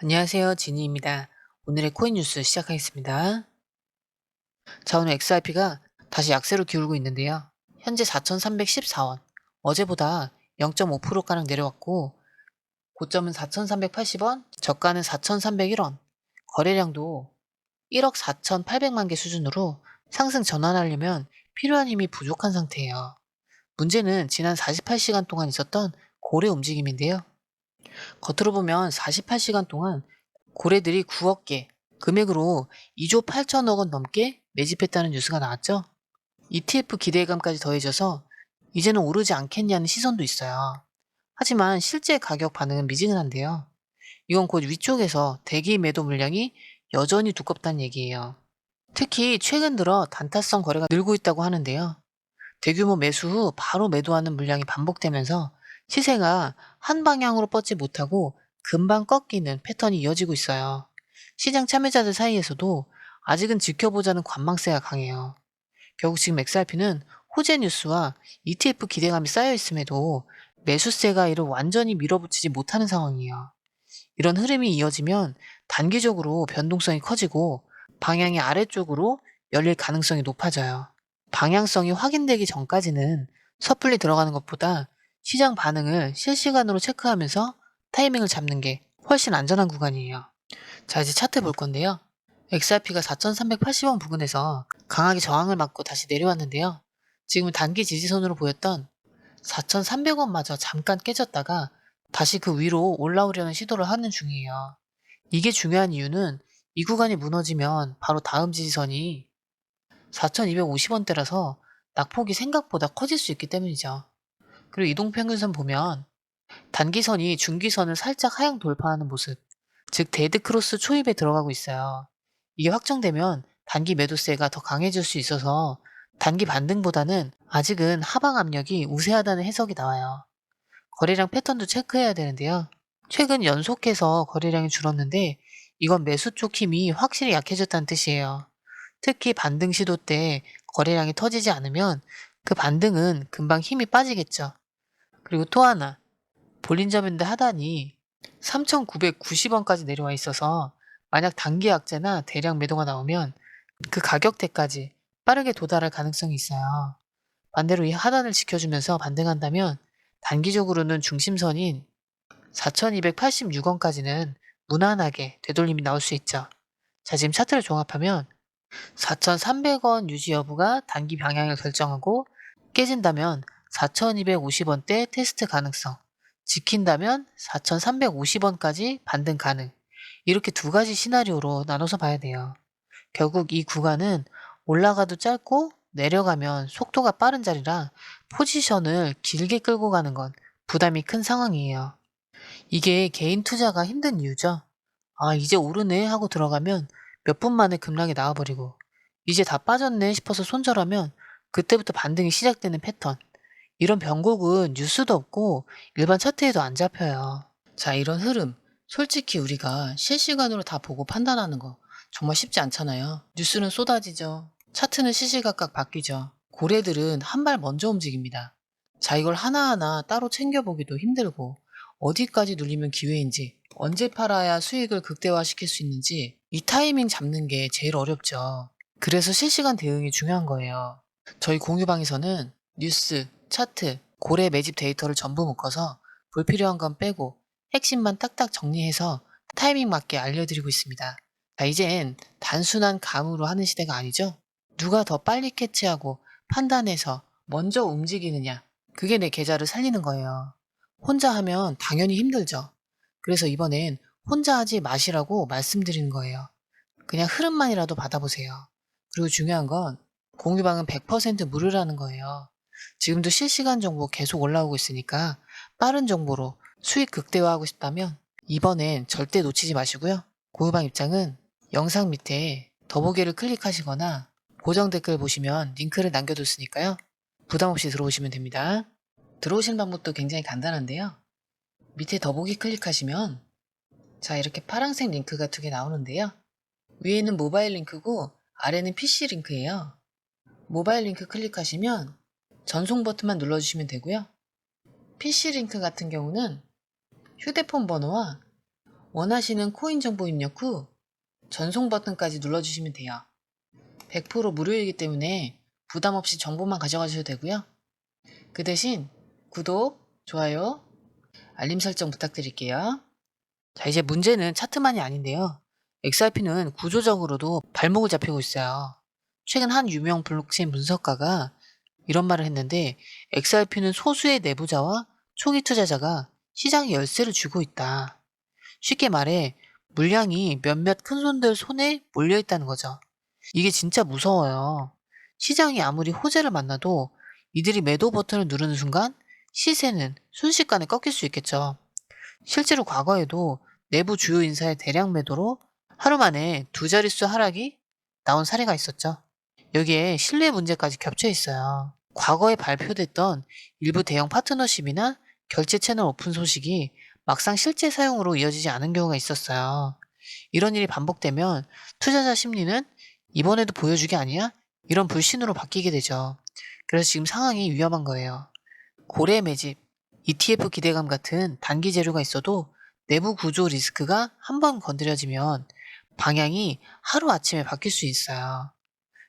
안녕하세요. 지니입니다. 오늘의 코인 뉴스 시작하겠습니다. 자, 오늘 XRP가 다시 약세로 기울고 있는데요. 현재 4,314원. 어제보다 0.5%가량 내려왔고, 고점은 4,380원, 저가는 4,301원. 거래량도 1억 4,800만 개 수준으로 상승 전환하려면 필요한 힘이 부족한 상태예요. 문제는 지난 48시간 동안 있었던 고래 움직임인데요. 겉으로 보면 48시간 동안 고래들이 9억 개, 금액으로 2조 8천억 원 넘게 매집했다는 뉴스가 나왔죠. ETF 기대감까지 더해져서 이제는 오르지 않겠냐는 시선도 있어요. 하지만 실제 가격 반응은 미지근한데요. 이건 곧 위쪽에서 대기 매도 물량이 여전히 두껍다는 얘기예요. 특히 최근 들어 단타성 거래가 늘고 있다고 하는데요. 대규모 매수 후 바로 매도하는 물량이 반복되면서 시세가 한 방향으로 뻗지 못하고 금방 꺾이는 패턴이 이어지고 있어요. 시장 참여자들 사이에서도 아직은 지켜보자는 관망세가 강해요. 결국 지금 XRP는 호재 뉴스와 ETF 기대감이 쌓여 있음에도 매수세가 이를 완전히 밀어붙이지 못하는 상황이에요. 이런 흐름이 이어지면 단기적으로 변동성이 커지고 방향이 아래쪽으로 열릴 가능성이 높아져요. 방향성이 확인되기 전까지는 섣불리 들어가는 것보다 시장 반응을 실시간으로 체크하면서 타이밍을 잡는 게 훨씬 안전한 구간이에요. 자, 이제 차트 볼 건데요. XRP가 4,380원 부근에서 강하게 저항을 맞고 다시 내려왔는데요. 지금은 단기 지지선으로 보였던 4,300원마저 잠깐 깨졌다가 다시 그 위로 올라오려는 시도를 하는 중이에요. 이게 중요한 이유는 이 구간이 무너지면 바로 다음 지지선이 4,250원대라서 낙폭이 생각보다 커질 수 있기 때문이죠. 그리고 이동평균선 보면 단기선이 중기선을 살짝 하향 돌파하는 모습, 즉 데드크로스 초입에 들어가고 있어요. 이게 확정되면 단기 매도세가 더 강해질 수 있어서 단기 반등보다는 아직은 하방 압력이 우세하다는 해석이 나와요. 거래량 패턴도 체크해야 되는데요. 최근 연속해서 거래량이 줄었는데 이건 매수 쪽 힘이 확실히 약해졌다는 뜻이에요. 특히 반등 시도 때 거래량이 터지지 않으면 그 반등은 금방 힘이 빠지겠죠. 그리고 또 하나, 볼린저밴드 하단이 3,990원까지 내려와 있어서 만약 단기 악재나 대량 매도가 나오면 그 가격대까지 빠르게 도달할 가능성이 있어요. 반대로 이 하단을 지켜주면서 반등한다면 단기적으로는 중심선인 4,286원까지는 무난하게 되돌림이 나올 수 있죠. 자, 지금 차트를 종합하면 4,300원 유지 여부가 단기 방향을 결정하고 깨진다면 4,250원대 테스트 가능성, 지킨다면 4,350원까지 반등 가능. 이렇게 두 가지 시나리오로 나눠서 봐야 돼요. 결국 이 구간은 올라가도 짧고 내려가면 속도가 빠른 자리라 포지션을 길게 끌고 가는 건 부담이 큰 상황이에요. 이게 개인 투자가 힘든 이유죠. 아, 이제 오르네 하고 들어가면 몇 분 만에 급락이 나와버리고 이제 다 빠졌네 싶어서 손절하면 그때부터 반등이 시작되는 패턴. 이런 변곡은 뉴스도 없고 일반 차트에도 안 잡혀요. 자, 이런 흐름. 솔직히 우리가 실시간으로 다 보고 판단하는 거 정말 쉽지 않잖아요. 뉴스는 쏟아지죠. 차트는 시시각각 바뀌죠. 고래들은 한 발 먼저 움직입니다. 자, 이걸 하나하나 따로 챙겨보기도 힘들고 어디까지 눌리면 기회인지 언제 팔아야 수익을 극대화시킬 수 있는지 이 타이밍 잡는 게 제일 어렵죠. 그래서 실시간 대응이 중요한 거예요. 저희 공유방에서는 뉴스, 차트, 고래 매집 데이터를 전부 묶어서 불필요한 건 빼고 핵심만 딱딱 정리해서 타이밍 맞게 알려드리고 있습니다. 자, 이젠 단순한 감으로 하는 시대가 아니죠? 누가 더 빨리 캐치하고 판단해서 먼저 움직이느냐. 그게 내 계좌를 살리는 거예요. 혼자 하면 당연히 힘들죠. 그래서 이번엔 혼자 하지 마시라고 말씀드리는 거예요. 그냥 흐름만이라도 받아보세요. 그리고 중요한 건 공유방은 100% 무료라는 거예요. 지금도 실시간 정보 계속 올라오고 있으니까 빠른 정보로 수익 극대화하고 싶다면 이번엔 절대 놓치지 마시고요. 공유방 입장은 영상 밑에 더보기를 클릭하시거나 고정 댓글 보시면 링크를 남겨뒀으니까요. 부담 없이 들어오시면 됩니다. 들어오시는 방법도 굉장히 간단한데요. 밑에 더보기 클릭하시면 자, 이렇게 파란색 링크가 두 개 나오는데요. 위에는 모바일 링크고 아래는 PC 링크예요. 모바일 링크 클릭하시면 전송 버튼만 눌러주시면 되고요. PC 링크 같은 경우는 휴대폰 번호와 원하시는 코인 정보 입력 후 전송 버튼까지 눌러주시면 돼요. 100% 무료이기 때문에 부담 없이 정보만 가져가셔도 되고요. 그 대신 구독, 좋아요, 알림 설정 부탁드릴게요. 자, 이제 문제는 차트만이 아닌데요. XRP는 구조적으로도 발목을 잡히고 있어요. 최근 한 유명 블록체인 분석가가 이런 말을 했는데, XRP는 소수의 내부자와 초기 투자자가 시장의 열쇠를 쥐고 있다. 쉽게 말해 물량이 몇몇 큰손들 손에 몰려 있다는 거죠. 이게 진짜 무서워요. 시장이 아무리 호재를 만나도 이들이 매도 버튼을 누르는 순간 시세는 순식간에 꺾일 수 있겠죠. 실제로 과거에도 내부 주요 인사의 대량 매도로 하루 만에 두 자릿수 하락이 나온 사례가 있었죠. 여기에 신뢰 문제까지 겹쳐 있어요. 과거에 발표됐던 일부 대형 파트너십이나 결제 채널 오픈 소식이 막상 실제 사용으로 이어지지 않은 경우가 있었어요. 이런 일이 반복되면 투자자 심리는 이번에도 보여주기 아니야? 이런 불신으로 바뀌게 되죠. 그래서 지금 상황이 위험한 거예요. 고래 매집, ETF 기대감 같은 단기 재료가 있어도 내부 구조 리스크가 한번 건드려지면 방향이 하루아침에 바뀔 수 있어요.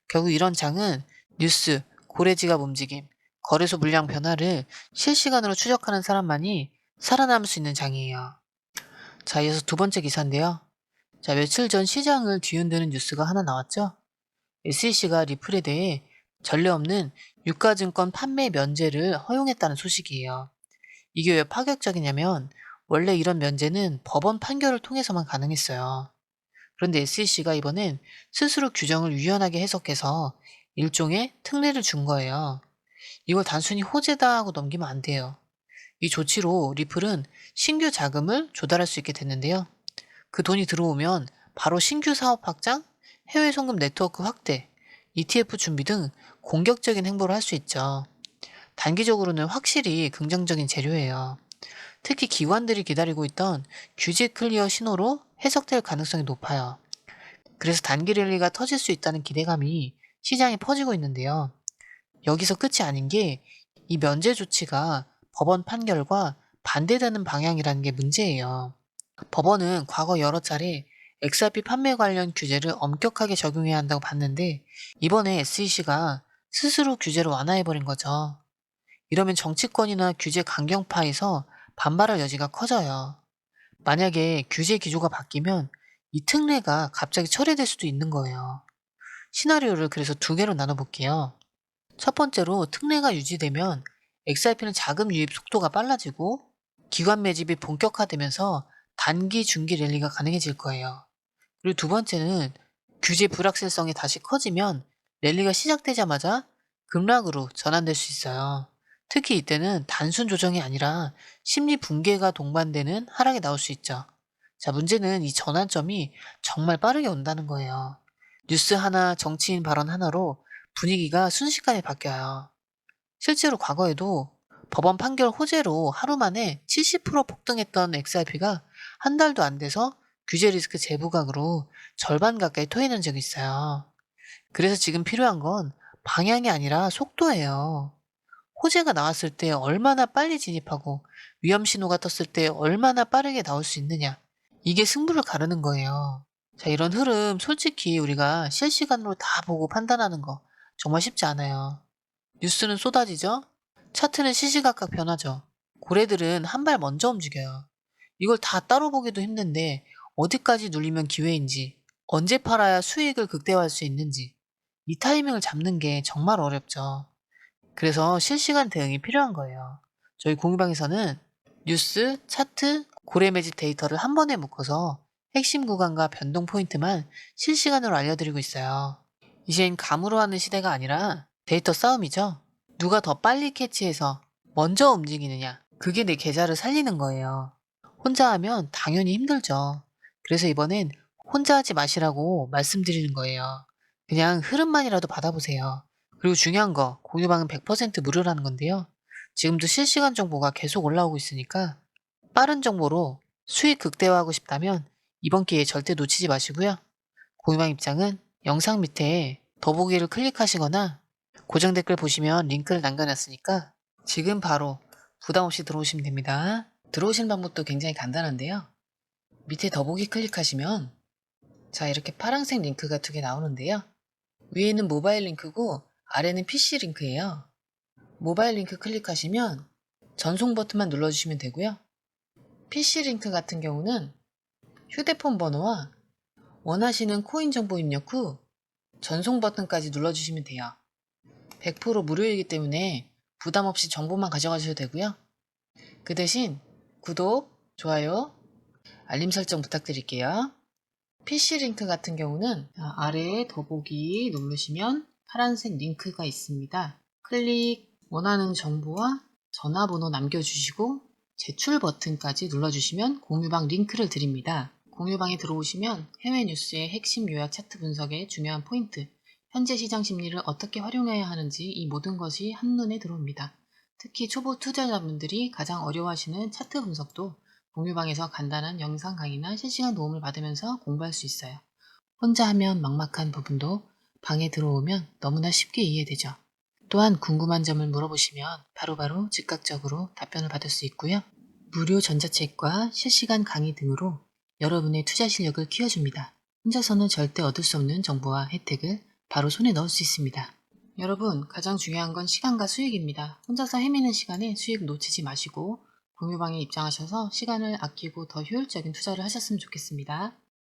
결국 이런 장은 뉴스, 고래 지갑 움직임, 거래소 물량 변화를 실시간으로 추적하는 사람만이 살아남을 수 있는 장이에요. 자, 이어서 두 번째 기사인데요. 자, 며칠 전 시장을 뒤흔드는 뉴스가 하나 나왔죠? SEC가 리플에 대해 전례 없는 유가증권 판매 면제를 허용했다는 소식이에요. 이게 왜 파격적이냐면 원래 이런 면제는 법원 판결을 통해서만 가능했어요. 그런데 SEC가 이번엔 스스로 규정을 유연하게 해석해서 일종의 특례를 준 거예요. 이걸 단순히 호재다 하고 넘기면 안 돼요. 이 조치로 리플은 신규 자금을 조달할 수 있게 됐는데요. 그 돈이 들어오면 바로 신규 사업 확장, 해외 송금 네트워크 확대, ETF 준비 등 공격적인 행보를 할 수 있죠. 단기적으로는 확실히 긍정적인 재료예요. 특히 기관들이 기다리고 있던 규제 클리어 신호로 해석될 가능성이 높아요. 그래서 단기 랠리가 터질 수 있다는 기대감이 시장에 퍼지고 있는데요. 여기서 끝이 아닌 게 이 면제 조치가 법원 판결과 반대되는 방향이라는 게 문제예요. 법원은 과거 여러 차례 XRP 판매 관련 규제를 엄격하게 적용해야 한다고 봤는데 이번에 SEC가 스스로 규제를 완화해버린 거죠. 이러면 정치권이나 규제 강경파에서 반발할 여지가 커져요. 만약에 규제 기조가 바뀌면 이 특례가 갑자기 철회될 수도 있는 거예요. 시나리오를 그래서 두 개로 나눠볼게요. 첫 번째로 특례가 유지되면 XRP는 자금 유입 속도가 빨라지고 기관 매집이 본격화되면서 단기 중기 랠리가 가능해질 거예요. 그리고 두 번째는 규제 불확실성이 다시 커지면 랠리가 시작되자마자 급락으로 전환될 수 있어요. 특히 이때는 단순 조정이 아니라 심리 붕괴가 동반되는 하락이 나올 수 있죠. 자, 문제는 이 전환점이 정말 빠르게 온다는 거예요. 뉴스 하나, 정치인 발언 하나로 분위기가 순식간에 바뀌어요. 실제로 과거에도 법원 판결 호재로 하루 만에 70% 폭등했던 XRP가 한 달도 안 돼서 규제 리스크 재부각으로 절반 가까이 토해낸 적이 있어요. 그래서 지금 필요한 건 방향이 아니라 속도예요. 호재가 나왔을 때 얼마나 빨리 진입하고 위험 신호가 떴을 때 얼마나 빠르게 나올 수 있느냐. 이게 승부를 가르는 거예요. 자, 이런 흐름 솔직히 우리가 실시간으로 다 보고 판단하는 거 정말 쉽지 않아요. 뉴스는 쏟아지죠? 차트는 시시각각 변하죠. 고래들은 한 발 먼저 움직여요. 이걸 다 따로 보기도 힘든데 어디까지 눌리면 기회인지, 언제 팔아야 수익을 극대화할 수 있는지 이 타이밍을 잡는 게 정말 어렵죠. 그래서 실시간 대응이 필요한 거예요. 저희 공유방에서는 뉴스, 차트, 고래 매집 데이터를 한 번에 묶어서 핵심 구간과 변동 포인트만 실시간으로 알려드리고 있어요. 이젠 감으로 하는 시대가 아니라 데이터 싸움이죠. 누가 더 빨리 캐치해서 먼저 움직이느냐. 그게 내 계좌를 살리는 거예요. 혼자 하면 당연히 힘들죠. 그래서 이번엔 혼자 하지 마시라고 말씀드리는 거예요. 그냥 흐름만이라도 받아보세요. 그리고 중요한 거, 공유방은 100% 무료라는 건데요. 지금도 실시간 정보가 계속 올라오고 있으니까 빠른 정보로 수익 극대화하고 싶다면 이번 기회에 절대 놓치지 마시고요. 공유방 입장은 영상 밑에 더보기를 클릭하시거나 고정 댓글 보시면 링크를 남겨놨으니까 지금 바로 부담 없이 들어오시면 됩니다. 들어오시는 방법도 굉장히 간단한데요. 밑에 더보기 클릭하시면 자, 이렇게 파란색 링크가 2개 나오는데요. 위에는 모바일 링크고 아래는 PC 링크예요. 모바일 링크 클릭하시면 전송 버튼만 눌러주시면 되고요. PC 링크 같은 경우는 휴대폰 번호와 원하시는 코인 정보 입력 후 전송 버튼까지 눌러주시면 돼요. 100% 무료이기 때문에 부담 없이 정보만 가져가셔도 되고요. 그 대신 구독, 좋아요, 알림 설정 부탁드릴게요. PC 링크 같은 경우는 아래에 더보기 누르시면 파란색 링크가 있습니다. 클릭, 원하는 정보와 전화번호 남겨주시고 제출 버튼까지 눌러주시면 공유방 링크를 드립니다. 공유방에 들어오시면 해외 뉴스의 핵심 요약 차트 분석의 중요한 포인트, 현재 시장 심리를 어떻게 활용해야 하는지 이 모든 것이 한눈에 들어옵니다. 특히 초보 투자자분들이 가장 어려워하시는 차트 분석도 공유방에서 간단한 영상 강의나 실시간 도움을 받으면서 공부할 수 있어요. 혼자 하면 막막한 부분도 방에 들어오면 너무나 쉽게 이해되죠. 또한 궁금한 점을 물어보시면 바로바로 즉각적으로 답변을 받을 수 있고요. 무료 전자책과 실시간 강의 등으로 여러분의 투자 실력을 키워줍니다. 혼자서는 절대 얻을 수 없는 정보와 혜택을 바로 손에 넣을 수 있습니다. 여러분, 가장 중요한 건 시간과 수익입니다. 혼자서 헤매는 시간에 수익 놓치지 마시고 공유방에 입장하셔서 시간을 아끼고 더 효율적인 투자를 하셨으면 좋겠습니다.